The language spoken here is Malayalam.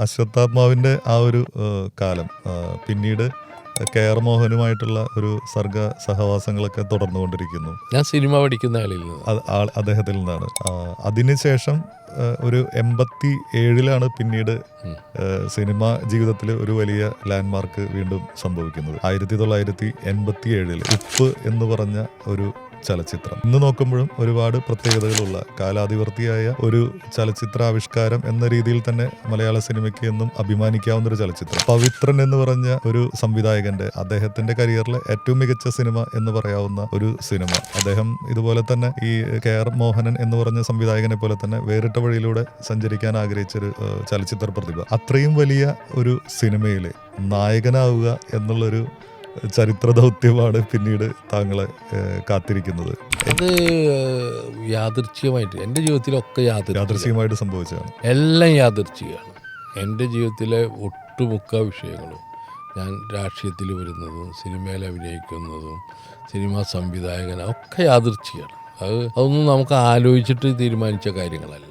അശ്വത്ഥാത്മാവിൻ്റെ ആ ഒരു കാലം പിന്നീട് കെ.ആർ. മോഹനുമായിട്ടുള്ള ഒരു സർഗ സഹവാസങ്ങളൊക്കെ തുടർന്നുകൊണ്ടിരിക്കുന്നു. ഞാൻ സിനിമ പഠിക്കുന്ന ആളിൽ അദ്ദേഹത്തിൽ നിന്നാണ്. അതിനുശേഷം ഒരു 87-ലാണ് പിന്നീട് സിനിമ ജീവിതത്തിൽ ഒരു വലിയ ലാൻഡ്മാർക്ക് വീണ്ടും സംഭവിക്കുന്നത്. 1987 ഉപ്പ് എന്ന് പറഞ്ഞ ഒരു ചലച്ചിത്രം. ഇന്ന് നോക്കുമ്പോഴും ഒരുപാട് പ്രത്യേകതകളുള്ള കാലാതിവർത്തിയായ ഒരു ചലച്ചിത്രാവിഷ്കാരം എന്ന രീതിയിൽ തന്നെ മലയാള സിനിമയ്ക്ക് എന്നും അഭിമാനിക്കാവുന്ന ഒരു ചലച്ചിത്രം. പവിത്രൻ എന്ന് പറഞ്ഞ ഒരു സംവിധായകന്റെ അദ്ദേഹത്തിന്റെ കരിയറിലെ ഏറ്റവും മികച്ച സിനിമ എന്ന് പറയാവുന്ന ഒരു സിനിമ. അദ്ദേഹം ഇതുപോലെ തന്നെ ഈ കെ.ആർ. മോഹനൻ എന്ന് പറഞ്ഞ സംവിധായകനെ പോലെ തന്നെ വേറിട്ട വഴിയിലൂടെ സഞ്ചരിക്കാൻ ആഗ്രഹിച്ചൊരു ചലച്ചിത്ര പ്രതിഭ. അത്രയും വലിയ ഒരു സിനിമയിലെ നായകനാവുക എന്നുള്ളൊരു ചരിത്ര ദൗത്യമാണ് പിന്നീട് താങ്കളെ കാത്തിരിക്കുന്നത്. അത് യാദൃച്ഛികമായിട്ട് എൻ്റെ ജീവിതത്തിലൊക്കെ യാദൃച്ഛികമായിട്ട് സംഭവിച്ചതാണ്. എല്ലാം യാദൃച്ഛികമാണ്. എൻ്റെ ജീവിതത്തിലെ ഒട്ടുമുക്ക വിഷയങ്ങളും, ഞാൻ രാഷ്ട്രീയത്തിൽ വരുന്നതും സിനിമയിൽ അഭിനയിക്കുന്നതും സിനിമാ സംവിധായകനും ഒക്കെ യാദൃച്ഛികമാണ്. അതൊന്നും നമുക്ക് ആലോചിച്ചിട്ട് തീരുമാനിച്ച കാര്യങ്ങളല്ല.